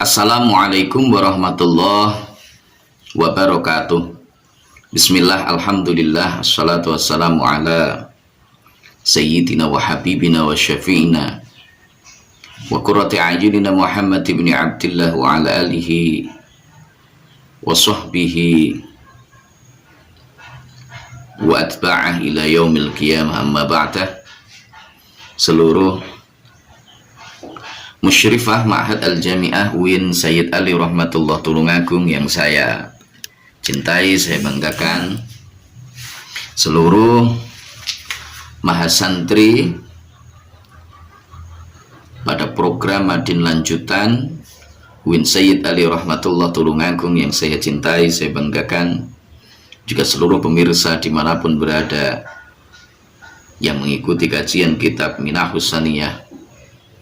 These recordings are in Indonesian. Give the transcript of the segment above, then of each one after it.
Assalamualaikum warahmatullahi wabarakatuh. Bismillah, alhamdulillah, assalatu wassalamu ala sayyidina wa habibina wa syafi'ina wa qurrati a'yunina Muhammad ibn Abdillah wa ala alihi wa sahbihi wa atba'ah ila yaumil qiyamah, amma ba'dah. Seluruh musyrifah Ma'had Al-Jami'ah UIN Sayyid Ali Rahmatullah Tulungagung yang saya cintai, saya banggakan, seluruh mahasantri pada program Madin Lanjutan UIN Sayyid Ali Rahmatullah Tulungagung yang saya cintai, saya banggakan, juga seluruh pemirsa dimanapun berada yang mengikuti kajian kitab Minahus Saniyah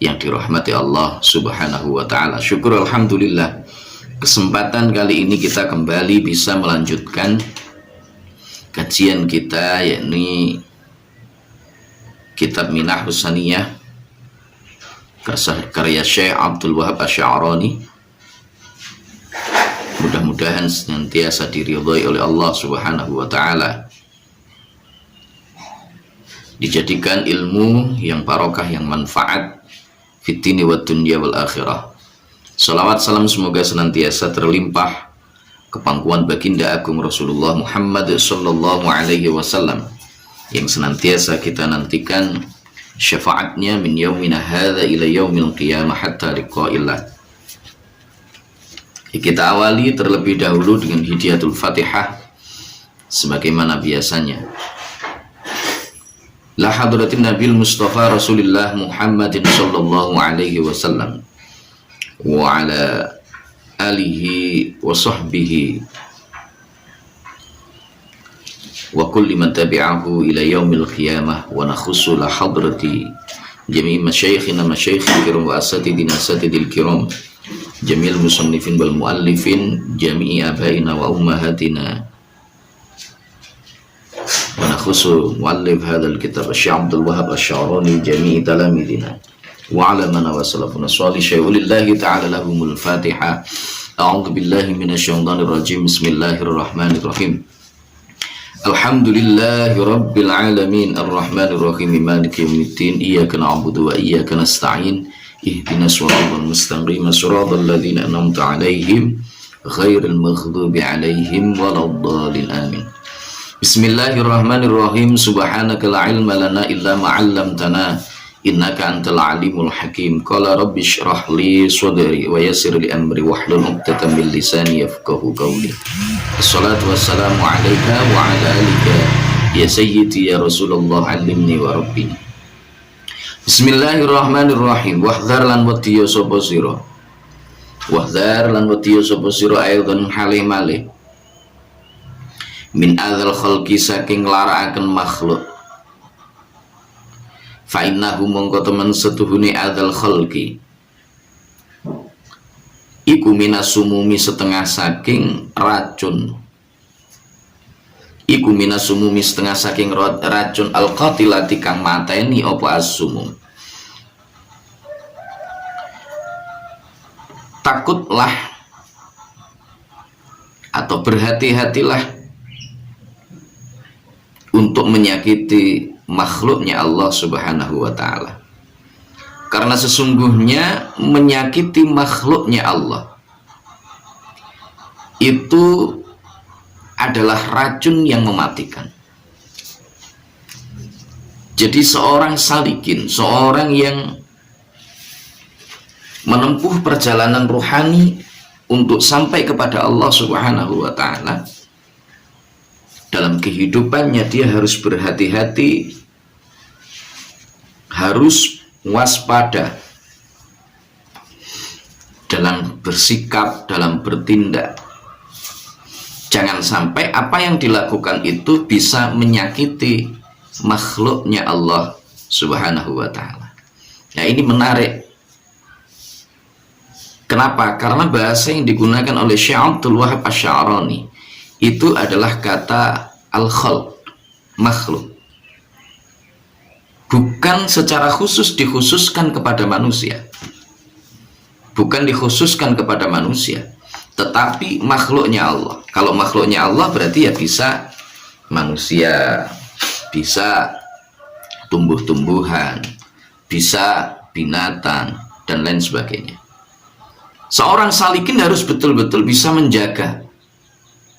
yang dirahmati Allah subhanahu wa ta'ala. Syukur alhamdulillah, kesempatan kali ini kita kembali bisa melanjutkan kajian kita, yakni kitab Minahus Saniyah karya Syekh Abdul Wahab Asy'arani. Mudah-mudahan senantiasa diridhai oleh Allah subhanahu wa ta'ala, dijadikan ilmu yang barokah, yang manfaat fitini wa dunya wal akhirah. Salawat salam semoga senantiasa terlimpah ke pangkuan baginda agung Rasulullah Muhammad sallallahu alaihi wasallam yang senantiasa kita nantikan syafaatnya min yaumina hadza ila yaumil qiyamah hatta liqa'illah. Kita awali terlebih dahulu dengan hidiyatul Fatihah sebagaimana biasanya. La hadratin Nabil Mustafa Rasulullah Muhammadin sallallahu alaihi wasallam wa ala alihi wa sahbihi wa kulli man tabi'ahu ila yaumil qiyamah, wa nakhussu la hadrati jami' masyayikhina masyayikhil kiram wa asatidina asatidil kiram, jami'il musannifin wal muallifin, jami'i abaina wa ummahatina, wa nakhusu muallif hadzal kitab Syekh Abdul Wahab Asy'arani, jami'i talamidina wa ala man wasalafuna sholihi lillahi ta'ala lahumul Fatihah. A'udzu billahi minasyaitonir rajim. Bismillahirrahmanirrahim. Alhamdulillahi rabbil alamin arrahmanir rahim maliki yaumiddin, iyyaka na'budu wa iyyaka nasta'in, ihdinas siratal mustaqim siratal ladzina an'amta 'alaihim ghairil maghdubi 'alaihim waladdallin, amin. Bismillahirrahmanirrahim. Subhanaka la ilma lana illa ma 'allamtana innaka antal alimul hakim. Qala rabbi shrah li sadri wa yassir li amri wahlul 'uqdatam min lisani yafqahu qawli. Assalatu wassalamu alayka wa ala alika ya sayyidi ya Rasulullah, allimni wa rabbini. Bismillahirrahmanirrahim. Wahdhar lan wadiya sapa sira, wahdhar lan wadiya sapa sira aidon halih malih min adzal khalqi, saking larakaken makhluk. Fa innahu mongko temen setuhune adzal khalqi iku minasumumi, setengah saking racun, iku minasumumi, setengah saking racun al-qatilati kang mateni apa as-sumum. Takutlah atau berhati-hatilah untuk menyakiti makhluknya Allah subhanahu wa ta'ala, karena sesungguhnya menyakiti makhluknya Allah itu adalah racun yang mematikan. Jadi seorang salikin, seorang yang menempuh perjalanan ruhani untuk sampai kepada Allah subhanahu wa ta'ala, dalam kehidupannya dia harus berhati-hati, harus waspada dalam bersikap, dalam bertindak. Jangan sampai apa yang dilakukan itu bisa menyakiti makhluknya Allah subhanahu wa ta'ala. Nah, ini menarik. Kenapa? Karena bahasa yang digunakan oleh Syekh Abdul Wahab Asy'arani itu adalah kata al-khalq, makhluk. Bukan secara khusus dikhususkan kepada manusia. bukan dikhususkan kepada manusia, tetapi makhluknya Allah. Kalau makhluknya Allah berarti ya bisa manusia, bisa tumbuh-tumbuhan, bisa binatang, dan lain sebagainya. Seorang salikin harus betul-betul bisa menjaga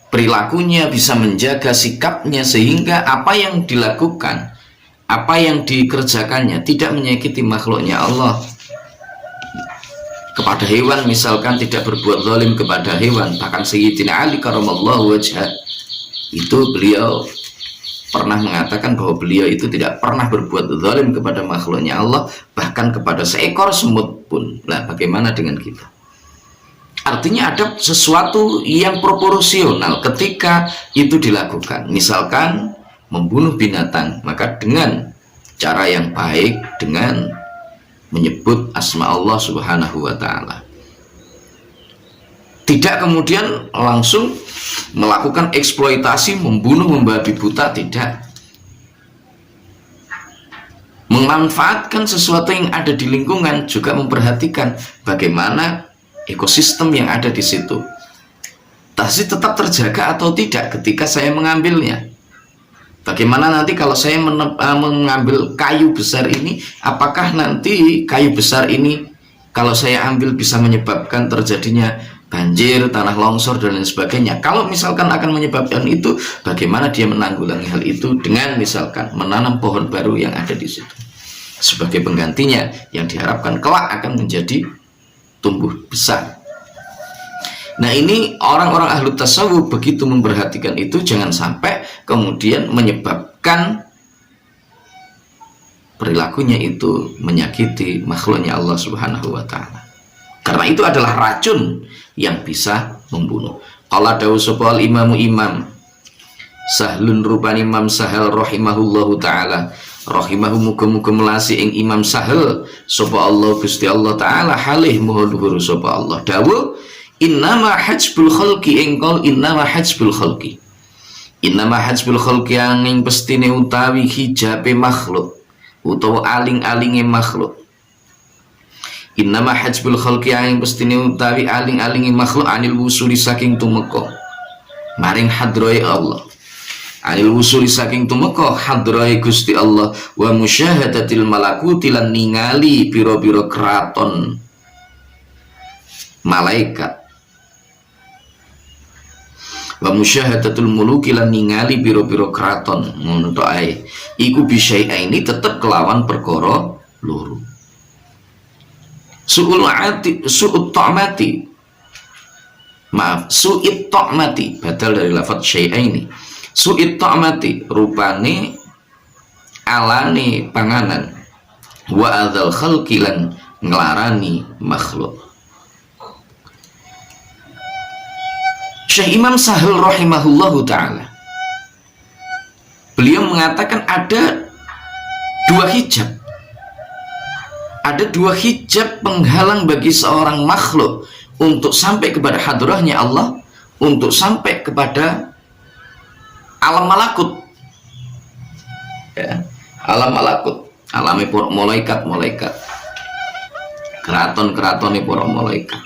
perilakunya, bisa menjaga sikapnya, sehingga apa yang dilakukan, apa yang dikerjakannya tidak menyakiti makhluknya Allah. Kepada hewan misalkan tidak berbuat zalim kepada hewan. Bahkan Sayyidina Ali karamallahu wajhah itu beliau pernah mengatakan bahwa beliau itu tidak pernah berbuat zalim kepada makhluknya Allah, bahkan kepada seekor semut pun. Nah, bagaimana dengan kita? Artinya ada sesuatu yang proporsional ketika itu dilakukan. Misalkan membunuh binatang, maka dengan cara yang baik, dengan menyebut asma Allah subhanahu wa ta'ala, tidak kemudian langsung melakukan eksploitasi, membunuh, membabi buta, tidak. Memanfaatkan sesuatu yang ada di lingkungan, juga memperhatikan bagaimana ekosistem yang ada di situ, masih tetap terjaga atau tidak ketika saya mengambilnya. Bagaimana nanti kalau saya mengambil kayu besar ini, apakah nanti kayu besar ini kalau saya ambil bisa menyebabkan terjadinya banjir, tanah longsor, dan lain sebagainya. Kalau misalkan akan menyebabkan itu, bagaimana dia menanggulangi hal itu dengan misalkan menanam pohon baru yang ada di situ sebagai penggantinya, yang diharapkan kelak akan menjadi tumbuh besar. Nah, ini orang-orang ahlu tasawuf begitu memperhatikan itu, jangan sampai kemudian menyebabkan perilakunya itu menyakiti makhluknya Allah subhanahu wa ta'ala. Karena itu adalah racun yang bisa membunuh. Qala dawu sapa imamu imam Sahlun rupani Imam Sahal rahimahullahu ta'ala, rahimahu muga-muga melasi ing Imam Sahal sapa Allah Gusti Allah ta'ala halih moho luhur sapa Allah. Dawu innama hajbul khalqi engkol innama hajbul khalqi, innama hajbul khalqi angin pestine utawi hijabe makhluk utawa aling-alinge makhluk. Innama hajbul khalqi angin pestine utawi aling-alinge makhluk anil wusuli saking tumeka maring hadroe Allah, anil wusuli saking tumeka hadroe Gusti Allah, wa musyahadatil malakuti lan ningali pira-pira kraton malaikat, wa musyahadatul muluki lan ningali biro-biro kraton. Ngono tok ae. Iku bisyai ini tetep kelawan perkara loro. Su'ul ta'mati. Maaf, su'it ta'mati badal dari lafaz syai'aini. Su'it ta'mati rupane alane panganan, wa adzal khalqi lan nglarani makhluk. Syekh Imam Sahal rahimahullahu ta'ala, beliau mengatakan ada dua hijab. Ada dua hijab penghalang bagi seorang makhluk untuk sampai kepada hadrahnya Allah, untuk sampai kepada alam malakut, ya, alam malakut, alami para malaikat-malaikat, keraton-keratone para malaikat.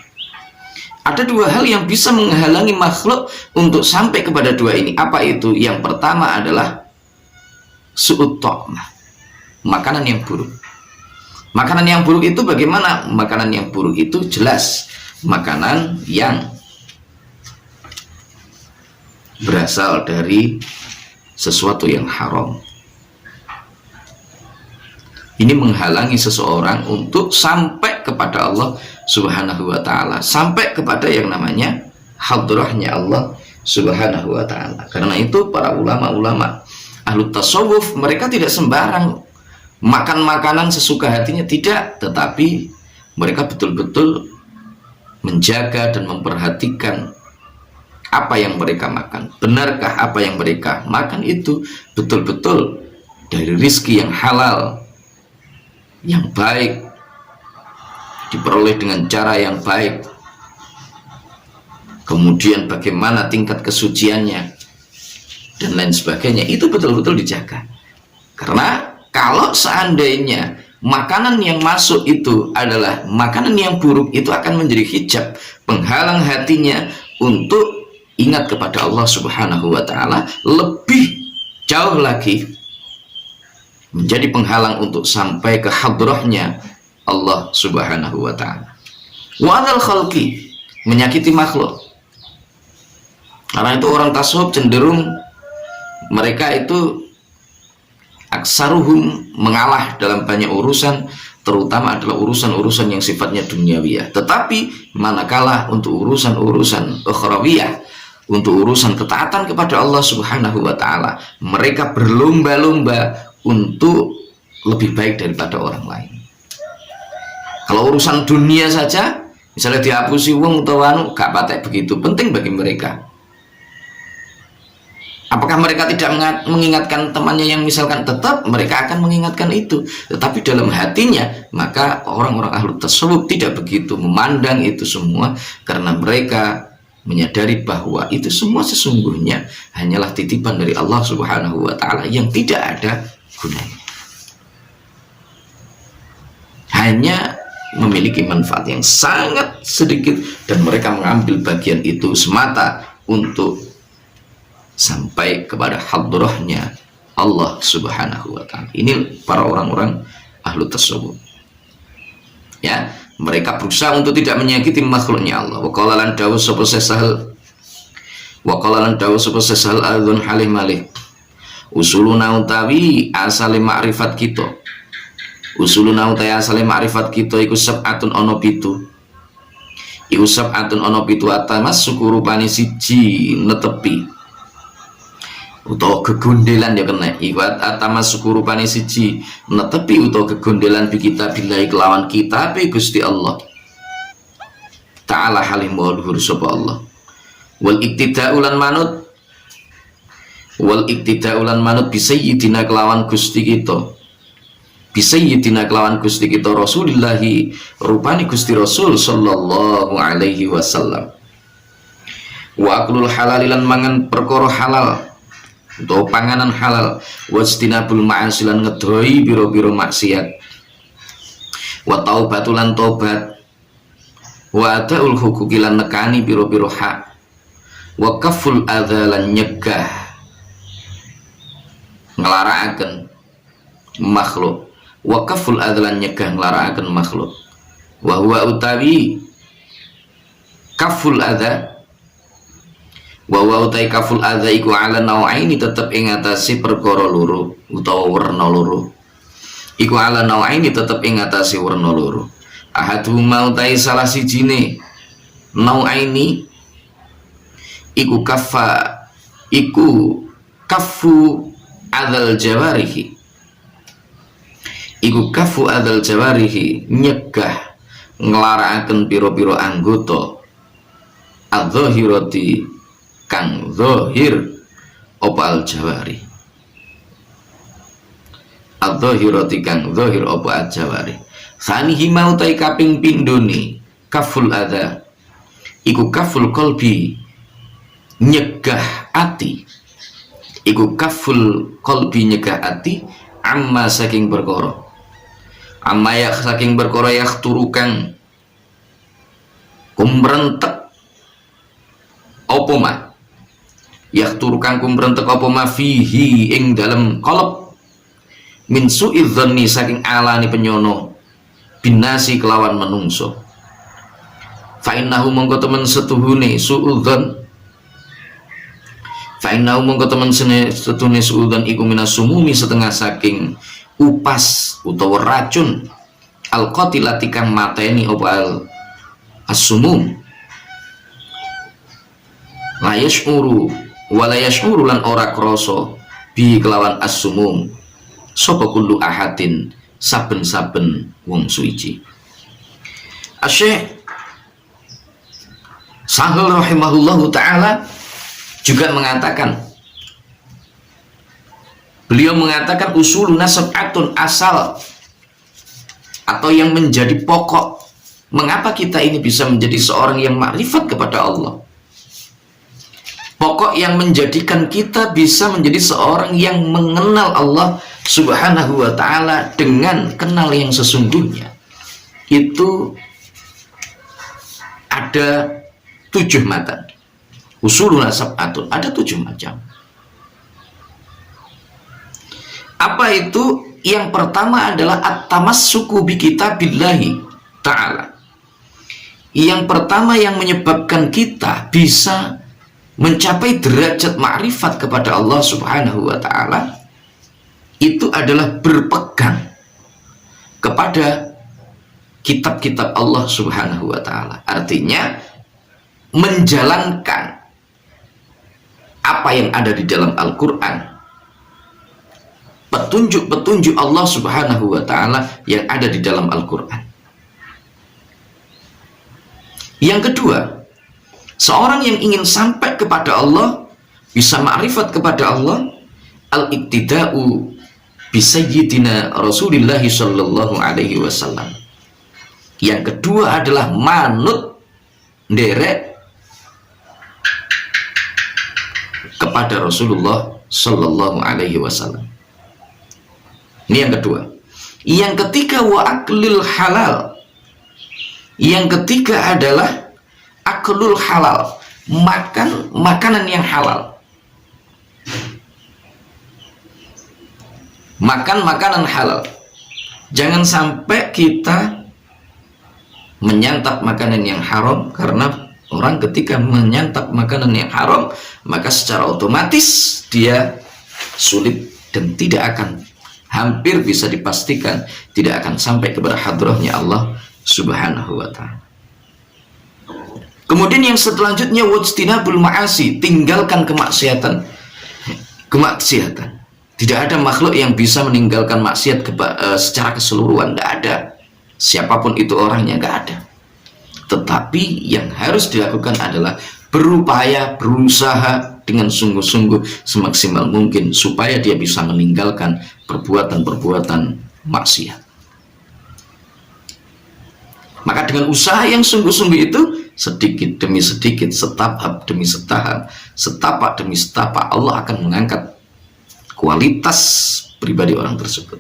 Ada dua hal yang bisa menghalangi makhluk untuk sampai kepada dua ini. Apa itu? Yang pertama adalah su'ut ta'mah, makanan yang buruk. Makanan yang buruk itu bagaimana? Makanan yang buruk itu jelas makanan yang berasal dari sesuatu yang haram. Ini menghalangi seseorang untuk sampai kepada Allah subhanahu wa ta'ala, sampai kepada yang namanya hadrahnya Allah subhanahu wa ta'ala. Karena itu para ulama-ulama ahlu tasawuf, mereka tidak sembarang makan makanan sesuka hatinya, tidak, tetapi mereka betul-betul menjaga dan memperhatikan apa yang mereka makan. Benarkah apa yang mereka makan itu betul-betul dari rizki yang halal, yang baik, diperoleh dengan cara yang baik, kemudian bagaimana tingkat kesuciannya dan lain sebagainya, itu betul-betul dijaga. Karena kalau seandainya makanan yang masuk itu adalah makanan yang buruk, itu akan menjadi hijab penghalang hatinya untuk ingat kepada Allah Subhanahu wa Ta'ala, lebih jauh lagi menjadi penghalang untuk sampai ke hadrahnya Allah Subhanahu wa Ta'ala. Wa adzal khalqi, menyakiti makhluk. Karena itu orang tasawuf cenderung mereka itu aksaruhum mengalah dalam banyak urusan, terutama adalah urusan-urusan yang sifatnya duniawiyah. Tetapi manakala untuk urusan-urusan ukhrawiyah, untuk urusan ketaatan kepada Allah Subhanahu wa Ta'ala, mereka berlomba-lomba untuk lebih baik daripada orang lain. Kalau urusan dunia saja, misalnya dihapusi wong atau anu, gak patek begitu penting bagi mereka. Apakah mereka tidak mengingatkan temannya yang misalkan, tetap mereka akan mengingatkan itu, tetapi dalam hatinya, maka orang-orang ahlu tasawuf tidak begitu memandang itu semua, karena mereka menyadari bahwa itu semua sesungguhnya hanyalah titipan dari Allah Subhanahu wa Ta'ala yang tidak ada gunanya, hanya memiliki manfaat yang sangat sedikit, dan mereka mengambil bagian itu semata untuk sampai kepada hadrahnya Allah Subhanahu wa Ta'ala. Ini para orang-orang ahlu tasawuf, ya, mereka berusaha untuk tidak menyakiti makhluknya Allah. Wa qala lan dawu sapa sesal, wa qala lan dawu sapa sesal adzun halih malih, usuluna utawi asale makrifat kita, usuluna utawi asale makrifat kita iku sab'atun ana pitu, iku sab'atun ana pitu, atamas sukurupane siji netepi utawa kegondelan ya kena iwat atama sukurupane siji netepi utawa kegondelan bi kita billahi kelawan kitab Gusti Allah Ta'ala halim wa luhur sapa Allah. Wal iktida'ulan manut, wal iktida'ulan manut bi sayyidina kelawan Gusti kita, bi sayyidina kelawan Gusti kita Rasulillahi rupani Gusti Rasul sallallahu alaihi wasallam. Wa aklul halalilan mangan perkara halal atau panganan halal, wastinabul ma'asilan ngedoi biro-biro maksiat, wa taubatulan tobat, wa adaul hukukilan nekani biro-biro hak, wa kaful adzalan nyegah ngelaraaken makhluk, wa kaful adzalan nyegah ngelaraaken makhluk, wa huwa utawi kaful adza, wa utai kaful adza iku ala nau'aini tetep ing atase perkara loro utawa werna loro, iku ala nau'aini tetep ing atase werna loro. Ahaduhuma utai salah sijine nau'aini iku kafu adzal jawarihi, iku kafu adzal jawarihi nyegah nglarakaken pira-pira anggota adzahirati kang zahir apa al jawari, adzahirati kang zahir apa al jawari. Sanihi mautai kaping pindoni kaful adza iku kaful qalbi nyegah ati, iku kaful qalbi nyegah ati amma saking perkara, amma ya saking perkara ya turukang kumrentek apa mah, yaktur kang kumrentek apa ma fihi ing dalem qalb, min su'idzanni saking alani penyono binasi kelawan menungso. Fa innahu mongko temen setuhune su'udzan, fa innahu mongko temen setuhune su'udzan iku minas sumumi setengah saking upas utawa racun, al qatilati kang mateni apa al as-sumum, la yash'uru wala yash'uru lan ora krasa bi kelawan as-sumum sapa kullu ahadin saben-saben wong suci. Asy-Syaikh Sahal rahimahullahu ta'ala juga mengatakan, beliau mengatakan usuluna sab'atun, asal atau yang menjadi pokok mengapa kita ini bisa menjadi seorang yang makrifat kepada Allah, pokok yang menjadikan kita bisa menjadi seorang yang mengenal Allah Subhanahu wa ta'ala dengan kenal yang sesungguhnya itu ada 7 mata. Usuluna sab'atun, ada 7 macam. Apa itu? Yang pertama adalah at-tamassuku bi kitabillahi ta'ala. Yang pertama yang menyebabkan kita bisa mencapai derajat ma'rifat kepada Allah Subhanahu wa ta'ala itu adalah berpegang kepada kitab-kitab Allah Subhanahu wa ta'ala. Artinya menjalankan apa yang ada di dalam Al-Quran, petunjuk-petunjuk Allah Subhanahu wa ta'ala yang ada di dalam Al-Quran. Yang kedua, seorang yang ingin sampai kepada Allah, bisa ma'rifat kepada Allah, al-iktida'u bisayyidina Rasulillah sallallahu alaihi wasallam. Yang kedua adalah manut derek kepada Rasulullah sallallahu alaihi wasallam. Ini yang kedua. Yang ketiga wa aklil halal. Yang ketiga adalah aklul halal, makan makanan yang halal. Makan makanan halal. Jangan sampai kita menyantap makanan yang haram, karena orang ketika menyantap makanan yang haram, maka secara otomatis dia sulit dan tidak akan, hampir bisa dipastikan tidak akan sampai kepada hadrahnya Allah Subhanahu wa ta'ala. Kemudian yang selanjutnya wajtinabul ma'asi, tinggalkan kemaksiatan. Kemaksiatan. Tidak ada makhluk yang bisa meninggalkan maksiat secara keseluruhan, tidak ada. Siapapun itu orangnya, nggak ada. Tetapi yang harus dilakukan adalah berupaya, berusaha dengan sungguh-sungguh semaksimal mungkin supaya dia bisa meninggalkan perbuatan-perbuatan maksiat. Maka dengan usaha yang sungguh-sungguh itu, sedikit demi sedikit, setahap demi setahap, setapak demi setapak, Allah akan mengangkat kualitas pribadi orang tersebut.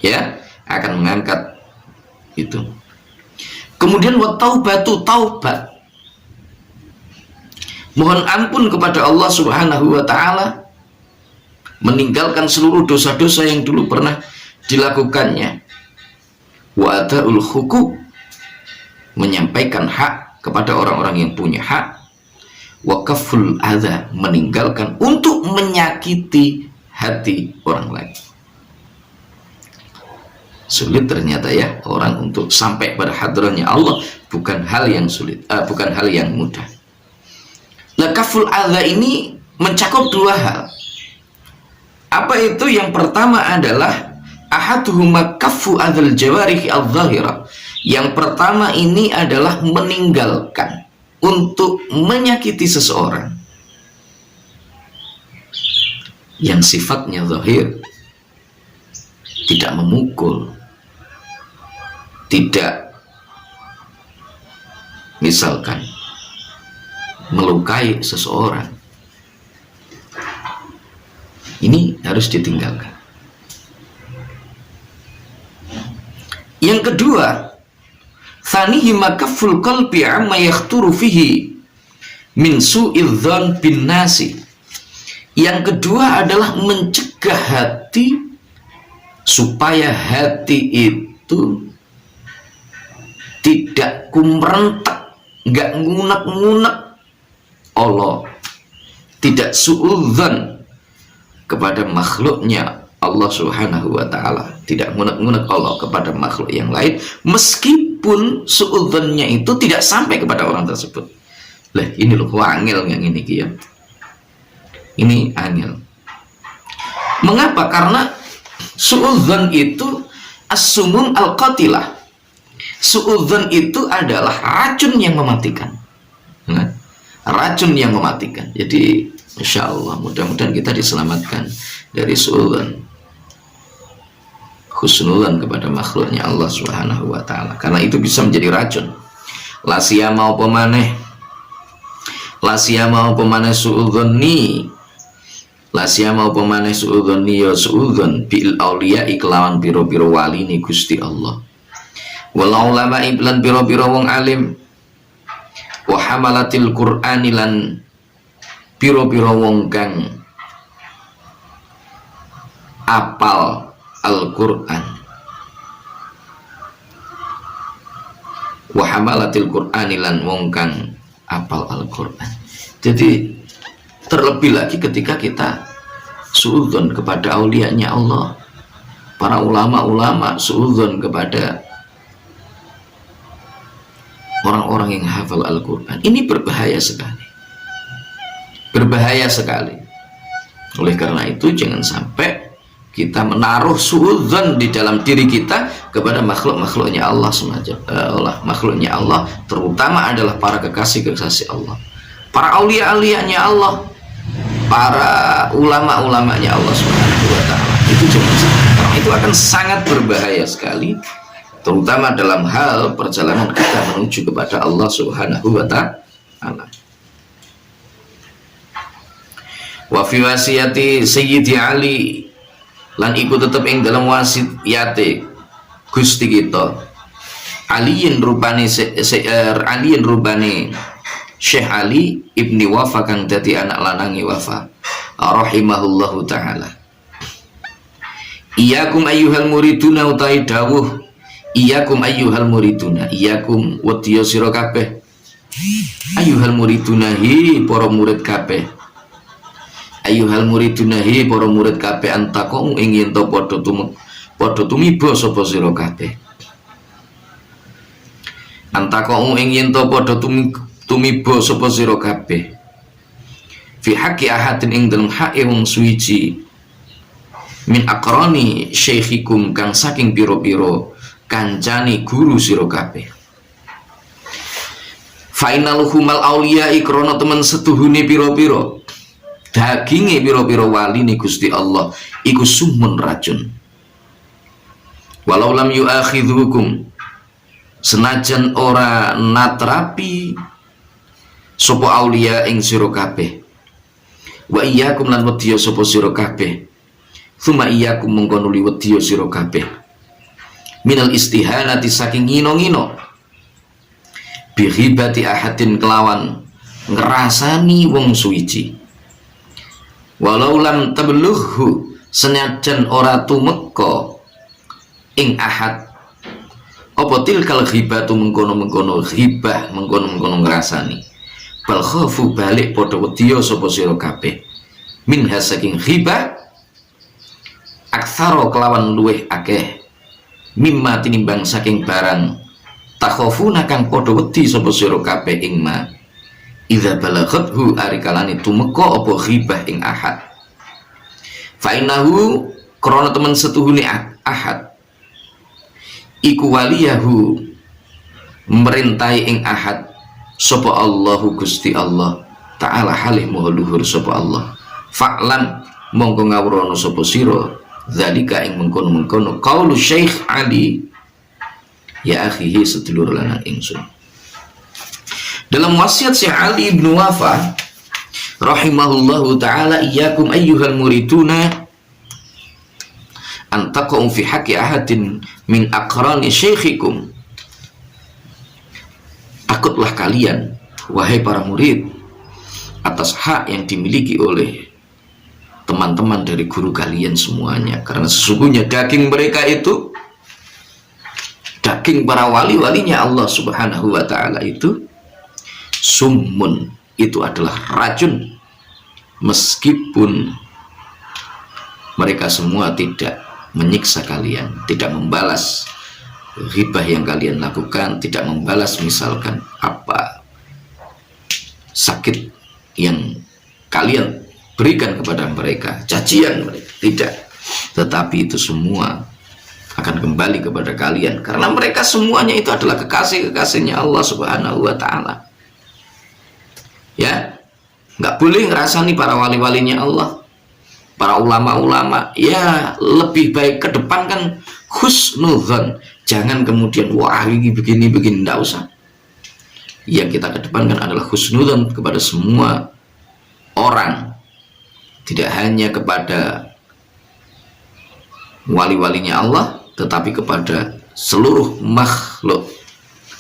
Ya, akan mengangkat itu. Kemudian wa taubatu, taubat. Mohon ampun kepada Allah Subhanahu wa ta'ala, meninggalkan seluruh dosa-dosa yang dulu pernah dilakukannya. Wa adaul hukuk, menyampaikan hak kepada orang-orang yang punya hak. Wa kaful adha, meninggalkan untuk menyakiti hati orang lain. Sulit ternyata ya orang untuk sampai pada hadrahnya Allah, bukan hal yang sulit, bukan hal yang mudah. Nah, kaful adha ini mencakup 2 hal. Apa itu? Yang pertama adalah ahaduhuma kaffu adzal jawarih adh-dhahirah. Yang pertama ini adalah meninggalkan untuk menyakiti seseorang yang sifatnya zahir, tidak memukul, tidak misalkan melukai seseorang. Ini harus ditinggalkan. Yang kedua, thanihi makaful qalbi amma yakhturu fihi min su'idh dzan bin nasi. Yang kedua adalah mencegah hati supaya hati itu tidak kumrentek, nggak ngunek-ngunek Allah, tidak su'udzan kepada makhluknya Allah Subhanahu wa ta'ala, tidak ngunek-ngunek Allah kepada makhluk yang lain, meskipun su'udzannya itu tidak sampai kepada orang tersebut. Lah, ini loh wangil yang ini ya. Ini angel. Mengapa? Karena su'udzan itu as-sumum al-qatilah. Su'udzan itu adalah racun yang mematikan. Nah, racun yang mematikan. Jadi insya Allah mudah-mudahan kita diselamatkan dari su'udzan, husnudzan kepada makhluknya Allah Subhanahu wa ta'ala, karena itu bisa menjadi racun. Lasia mau pemaneh su'udzan ni, Lasya mau pemaneh suudzon niya suudzon bil auliya iklawan piro-piro wali ni Gusti Allah. Wal ulama iblan piro-piro wong alim. Wa hamalatil Qur'ani lan piro-piro wong kang apal Al-Qur'an. Wa hamalatil Qur'ani lan wong kang apal Al-Qur'an. Jadi terlebih lagi ketika kita suudzon kepada aulianya Allah, para ulama-ulama suudzon kepada orang-orang yang hafal Al-Quran. Ini berbahaya sekali, berbahaya sekali. Oleh karena itu jangan sampai kita menaruh suudzon di dalam diri kita kepada makhluk-makhluknya Allah semacam makhluknya Allah, terutama adalah para kekasih-kekasih Allah, para aulia-aulianya Allah, para ulama-ulamanya Allah Subhanahu wa Ta'ala. Itu jangan sampai, karena itu akan sangat berbahaya sekali, terutama dalam hal perjalanan kita menuju kepada Allah Subhanahu wa Ta'ala. Wa fi wasiyati Sayyidi Ali lan iku tetep ing dalam wasiate Gusti kita Aliin rupane Aliin rupane Syekh Ali ibni Wafa kang dadi anak lanangi Wafa rahimahullahu ta'ala. Iyakum ayyuhal muriduna utai dawuh iyakum ayyuhal muriduna, iyakum wadiya sira kabeh, ayyuhal muriduna hi para murid kabeh, ayyuhal muriduna hi para murid kabeh, antakum ing yen to padha tumiba sapa sira kabeh, antakum ing yen to padha tumiba sapa sira kabeh, fi haqqi ahadin ing dalem haqqe wong suwiji, min aqrani syaikhikum kang saking piro-piro kancani guru sira kabeh. Fainaluhumal auliya ikrana temen setuhune piro-piro daginge piro-piro wali ni Gusti Allah iku sumun racun. Walau lam yuakhidhukum senajan ora natrapi sapa aulia ing sira kabeh, wa iyyakum lan wedya sapa sira kabeh, thumma iyyakum mongko nuli wedya sira kabeh, minal istihanati saking ngino-ngino, bihibati ahadin kelawan ngerasani wong suwiji, walau lam tablughu senajan ora tumeka ing ahad apa tilkal ghibatu mengkono-mengkono ghibah mengkono-mengkono ngrasani, bal khafu balik padha wedya sapa sira kabeh minha saking ghibah aktsara kelawan luweh akeh mimma tinimbang saking barang takhafuna kang padha wedi sapa sira kabeh ing ma idza balaghathu arikalane tumeka apa ghibah ing ahad, fa innahu krana temen setuhune ahad iku waliyahu merintai ing ahad sapa Allahu Gusti Allah Ta'ala halih moho luhur sapa Allah, fa'lam mongko ngawurana sapa sira zalika ing mengkono-mengkono qaulu Syekh Ali ya akhihi sedulur lanang ingsun. Dalam wasiat Syekh Ali bin Wafa rahimahullahu ta'ala, iyyakum ayyuhal muriduna antaqum fi haqqi ahadin min aqrani syaikhikum, takutlah kalian wahai para murid atas hak yang dimiliki oleh teman-teman dari guru kalian semuanya, karena sesungguhnya daging mereka itu, daging para wali-walinya Allah Subhanahu wa Ta'ala itu summun, itu adalah racun, meskipun mereka semua tidak menyiksa kalian, tidak membalas ghibah yang kalian lakukan, tidak membalas misalkan apa sakit yang kalian berikan kepada mereka, cacian mereka, tidak, tetapi itu semua akan kembali kepada kalian, karena mereka semuanya itu adalah kekasih-kekasihnya Allah Subhanahu wa Ta'ala. Ya, nggak boleh ngerasani para wali-walinya Allah, para ulama-ulama. Ya, lebih baik ke depan kan husnudzon, jangan kemudian wah ini begini-begini, nggak usah. Yang kita kedepankan adalah husnudzon kepada semua orang, tidak hanya kepada wali-walinya Allah, tetapi kepada seluruh makhluk,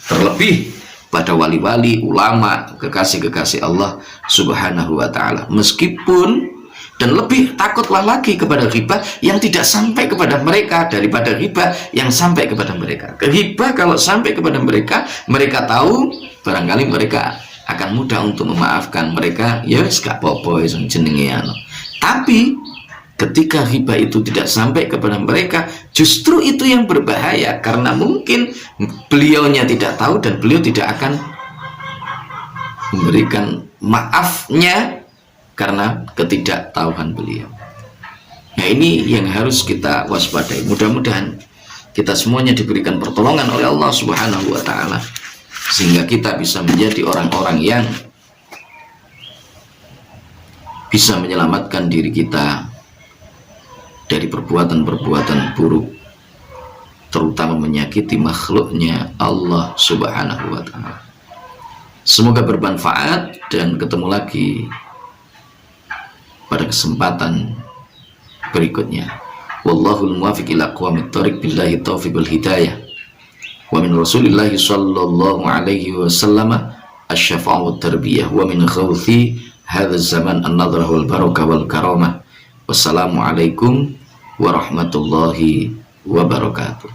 terlebih pada wali-wali, ulama, kekasih-kekasih Allah Subhanahu wa ta'ala. Meskipun, dan lebih takutlah lagi kepada riba yang tidak sampai kepada mereka daripada riba yang sampai kepada mereka. Riba kalau sampai kepada mereka, mereka tahu barangkali mereka akan mudah untuk memaafkan mereka, ya wis gak apa-apa jenenge anu. Tapi ketika riba itu tidak sampai kepada mereka, justru itu yang berbahaya, karena mungkin beliaunya tidak tahu dan beliau tidak akan memberikan maafnya karena ketidaktahuan beliau. Nah, ini yang harus kita waspadai. Mudah-mudahan kita semuanya diberikan pertolongan oleh Allah Subhanahu wa ta'ala, sehingga kita bisa menjadi orang-orang yang bisa menyelamatkan diri kita dari perbuatan-perbuatan buruk, terutama menyakiti makhluknya Allah Subhanahu wa ta'ala. Semoga bermanfaat, dan ketemu lagi pada kesempatan berikutnya. Wallahul muwaffiq ila aqwamit thoriq, billahi taufiq wal hidayah. Wa min Rasulillah sallallahu alaihi wasallam asy-syafa'u wat tarbiyah, wa min khawthi hadzal zaman an-nadrah wal barakah wal karamah. Wassalamu alaikum warahmatullahi wabarakatuh.